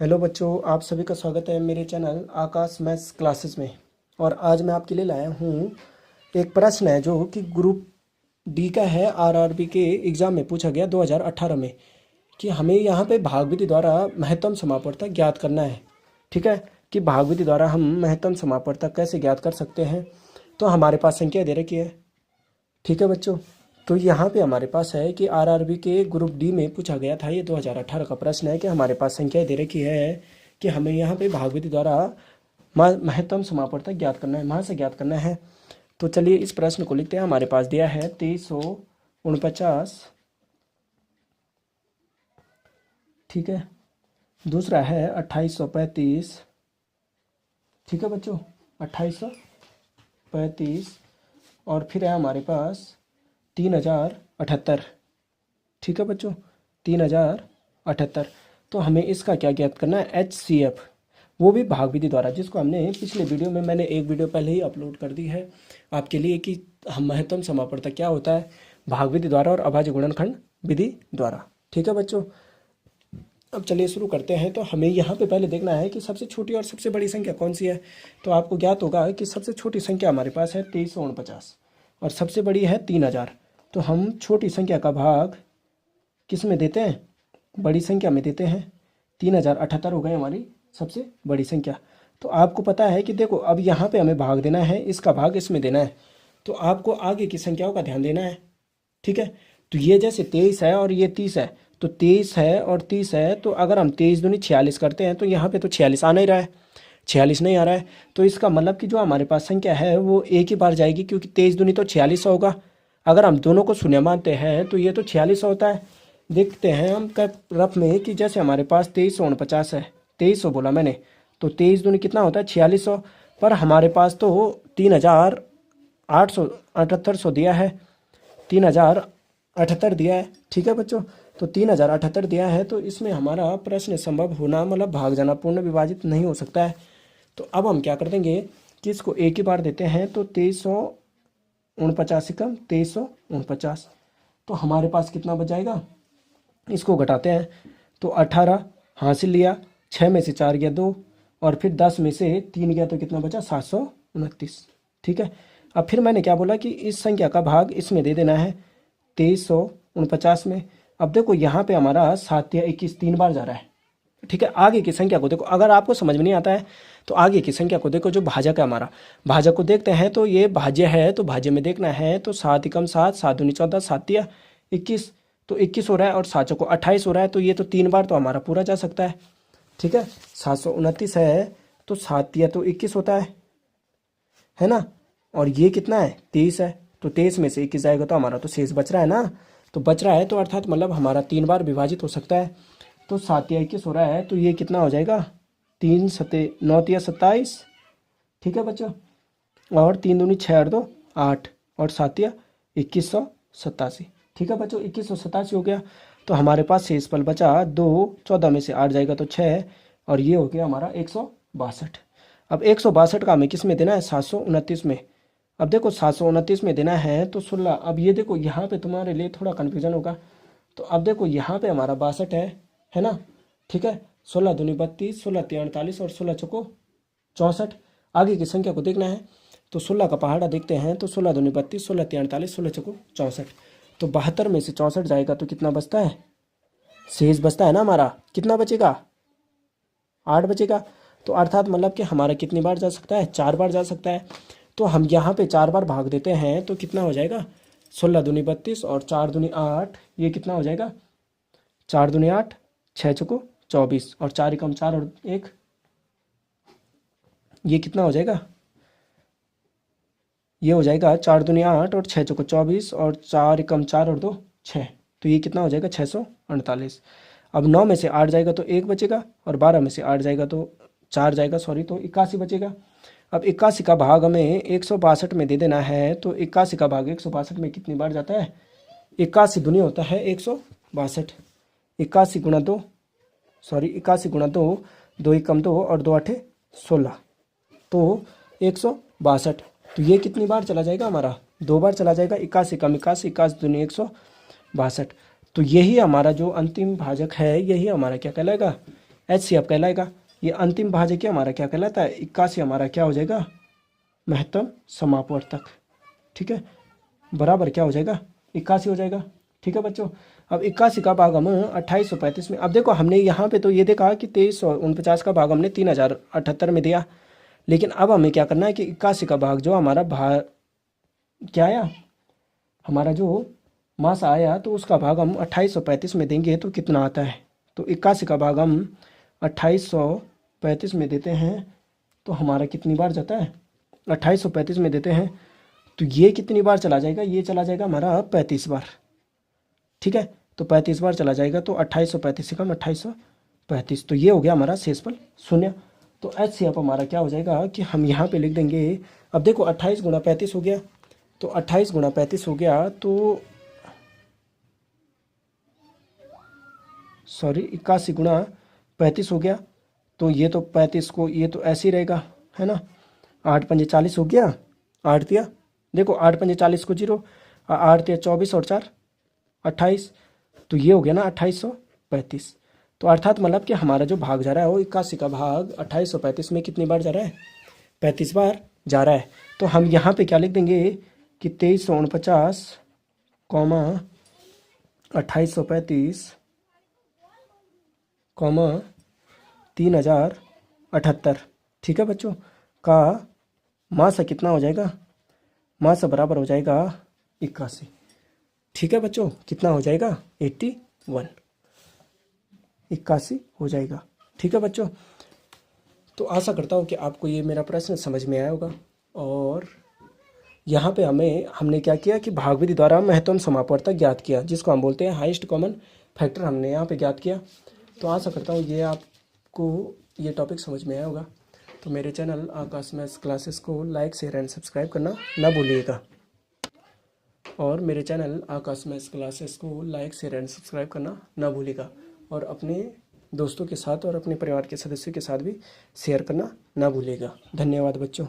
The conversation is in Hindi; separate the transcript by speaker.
Speaker 1: हेलो बच्चों, आप सभी का स्वागत है मेरे चैनल आकाश मैथ्स क्लासेस में। और आज मैं आपके लिए लाया हूँ एक प्रश्न है जो कि ग्रुप डी का है। आरआरबी के एग्ज़ाम में पूछा गया 2018 में कि हमें यहाँ पे भाग विधि द्वारा महत्तम समापवर्तक ज्ञात करना है। ठीक है, कि भाग विधि द्वारा हम महत्तम समापवर्तक कैसे ज्ञात कर सकते हैं। तो हमारे पास संख्या दे रखी है। ठीक है बच्चों, तो यहाँ पे हमारे पास है कि आरआरबी के ग्रुप डी में पूछा गया था। ये 2018 का प्रश्न है कि हमारे पास संख्या दे रखी है कि हमें यहाँ पे भाग विधि द्वारा महत्तम समापवर्तक ज्ञात करना है, वहाँ से ज्ञात करना है। तो चलिए इस प्रश्न को लिखते हैं। हमारे पास दिया है 2349। ठीक है, दूसरा है 2835। ठीक है बच्चों, 2835। और फिर है हमारे पास 3078। ठीक है बच्चों, 3078। तो हमें इसका क्या ज्ञात करना है, HCF, वो भी भाग विधि द्वारा, जिसको हमने पिछले वीडियो में, मैंने एक वीडियो पहले ही अपलोड कर दी है आपके लिए कि हम महत्तम समापवर्तक क्या होता है, भाग विधि द्वारा और अभाज्य गुणनखंड विधि द्वारा। ठीक है बच्चों, अब चलिए शुरू करते हैं। तो हमें यहाँ पे पहले देखना है कि सबसे छोटी और सबसे बड़ी संख्या कौन सी है। तो आपको ज्ञात होगा कि सबसे छोटी संख्या हमारे पास है 2349 और सबसे बड़ी है 3000। तो हम छोटी संख्या का भाग किस में देते हैं, बड़ी संख्या में देते हैं। 3078 हो गई हमारी सबसे बड़ी संख्या। तो आपको पता है कि देखो, अब यहाँ पे हमें भाग देना है, इसका भाग इसमें देना है। तो आपको आगे की संख्याओं का ध्यान देना है। ठीक है, तो ये जैसे 23 है और ये 30 है, तो 23 है और 30 है, तो अगर हम 23 दूनी 46 करते हैं तो यहाँ पे तो 46 आ नहीं रहा है, 46 नहीं आ रहा है। तो इसका मतलब कि जो हमारे पास संख्या है वो एक ही बार जाएगी, क्योंकि 23 दूनी तो 46 होगा। अगर हम दोनों को शून्य मानते हैं तो ये तो 46 होता है। देखते हैं हम रफ में कि जैसे हमारे पास 2349 है, 2300 बोला मैंने, तो 23 दूनी कितना होता है, 4600। पर हमारे पास तो 3800 दिया है, 3078 दिया है। ठीक है बच्चों, तो 3078 दिया है, तो इसमें हमारा प्रश्न संभव होना मतलब भाग जाना पूर्ण विभाजित नहीं हो सकता है। तो अब हम क्या कर देंगे कि इसको एक ही बार देते हैं। तो 2349 से कम 2349, तो हमारे पास कितना बच जाएगा, इसको घटाते हैं। तो 18 हासिल लिया, 6 में से 4 गया 2, और फिर 10 में से 3 गया तो कितना बचा, 729। ठीक है, अब फिर मैंने क्या बोला कि इस संख्या का भाग इसमें दे देना है 2349 में। अब देखो यहाँ पे हमारा 7 या 21 3 बार जा रहा है। ठीक है, आगे की संख्या को देखो, अगर आपको समझ में नहीं आता है तो आगे की संख्या को देखो। जो भाजक है हमारा, भाजक को देखते हैं तो ये भाज्य है, तो भाज्य में देखना है। तो 7 एकम 7, 7 दूनी 14, 7 या 21, तो 21 हो रहा है, और 7 को 28 हो रहा है, तो ये तो 3 बार तो हमारा पूरा जा सकता है। ठीक है, 729 है, तो 7 या तो 21 होता है ना। और ये कितना है, 23 है, तो 23 में से 21 जाएगा तो हमारा तो शेष बच रहा है ना। तो बच रहा है, तो अर्थात मतलब हमारा 3 बार विभाजित हो सकता है। तो 7 या 21 हो रहा है, तो ये कितना हो जाएगा, 3 सते 9 या 27। ठीक है बच्चों, और 3 दूनी 6 और 2 8, और 7 या 2187। ठीक है बच्चों, 2187 हो गया। तो हमारे पास शेष फल बचा 2, 14 में से 8 जाएगा तो 6, और ये हो गया हमारा 162। अब 162 का हमें किस में देना है, 729 में। अब देखो 729 में देना है तो 16। अब ये देखो यहाँ पे तुम्हारे लिए थोड़ा कन्फ्यूजन होगा। तो अब देखो यहाँ पे हमारा 62 है ना। ठीक है, 16 दूनी 32, 16 तिया 48, और 16 चौको 64। आगे की संख्या को देखना है, तो 16 का पहाड़ा देखते हैं। तो 16 दूनी 32, 16 तिया 48, 16 चौको 64। तो 72 में से 64 जाएगा तो कितना बचता है, शेष बचता है ना हमारा, कितना बचेगा, 8 बचेगा। तो अर्थात मतलब कि हमारा कितनी बार जा सकता है, 4 बार जा सकता है। तो हम यहाँ पे 4 बार भाग देते हैं, तो कितना हो जाएगा, 16 दूनी 32 और 4 दूनी 8, ये कितना हो जाएगा, 4 दूनी 8, 6 चौको 24, और 4 एकम 4 और 1, ये कितना हो जाएगा, ये हो जाएगा 4 दूनी 8 और 6 चौको 24, और 4 एकम 4 और 2 6, तो ये कितना हो जाएगा, 648। अब 9 में से 8 जाएगा तो 1 बचेगा, और 12 में से 8 जाएगा तो 4 जाएगा, सॉरी, तो 81 बचेगा। अब 81 का भाग हमें 162 में दे देना है। तो 81 का भाग 162 में कितनी बार जाता है, 81 दुनी होता है 162। 81 गुणा 2, सॉरी 81 गुणा 2, 2 एकम 2 और 2 आठे 16, तो 162। तो ये कितनी बार चला जाएगा हमारा, 2 बार चला जाएगा। 81 कम 81, 81 दूनी 162। तो यही हमारा जो अंतिम भाजक है, यही हमारा क्या कहलाएगा, HCF कहलाएगा। ये अंतिम भाज्य हमारा क्या कहलाता है, 81 हमारा क्या हो जाएगा, महत्तम समापवर्तक। ठीक है, बराबर क्या हो जाएगा, 81 हो जाएगा। ठीक है बच्चों, अब 81 का भाग हम 2835 में, अब देखो हमने यहाँ पे तो ये देखा कि 2349 का भाग हमने 3078 में दिया, लेकिन अब हमें क्या करना है कि 81 का भाग जो हमारा भाग क्या आया, हमारा जो मासा आया, तो उसका भाग हम 2835 में देंगे तो कितना आता है। तो 81 का भाग हम 2835 में देते हैं तो हमारा कितनी बार जाता है, 2835 में देते हैं तो ये कितनी बार चला जाएगा, ये चला जाएगा हमारा 35 बार। ठीक है, तो 35 बार चला जाएगा तो 2835 से कम 2835, तो ये हो गया हमारा शेषफल 0। तो HCF हमारा क्या हो जाएगा कि हम यहाँ पे लिख देंगे, अब देखो 28 गुणा 35 हो गया, तो 28 गुणा 35 हो गया तो सॉरी 81 गुणा 35 हो गया, तो ये तो 35 को ये तो ऐसे ही रहेगा, है ना। 8 पंजे 40 हो गया, 8 दिया, देखो 8 पंजे 40 को 0, 8 दिया 24 और 4 28, तो ये हो गया ना 2835। तो अर्थात मतलब कि हमारा जो भाग जा रहा है वो 81 का भाग 2835 में कितनी बार जा रहा है, 35 बार जा रहा है। तो हम यहाँ पे क्या लिख देंगे कि 2349 कॉमा 2835 कॉमा 3078। ठीक है बच्चों, का मासा कितना हो जाएगा, मासा बराबर हो जाएगा 81। ठीक है बच्चों, कितना हो जाएगा 81, 81 हो जाएगा। ठीक है बच्चों, तो आशा करता हूँ कि आपको ये मेरा प्रश्न समझ में आया होगा। और यहाँ पे हमने क्या किया कि भाग विधि द्वारा महत्तम समापवर्तक ज्ञात किया, जिसको हम बोलते हैं हाईएस्ट कॉमन फैक्टर, हमने यहाँ पे ज्ञात किया। तो आशा करता हूँ ये आपको ये टॉपिक समझ में आया होगा। तो मेरे चैनल आकाश मैथ्स क्लासेस को लाइक शेयर एंड सब्सक्राइब करना ना भूलिएगा, और मेरे चैनल आकाश मैथ्स क्लासेस को लाइक शेयर एंड सब्सक्राइब करना ना भूलिएगा, और अपने दोस्तों के साथ और अपने परिवार के सदस्यों के साथ भी शेयर करना ना भूलिएगा। धन्यवाद बच्चों।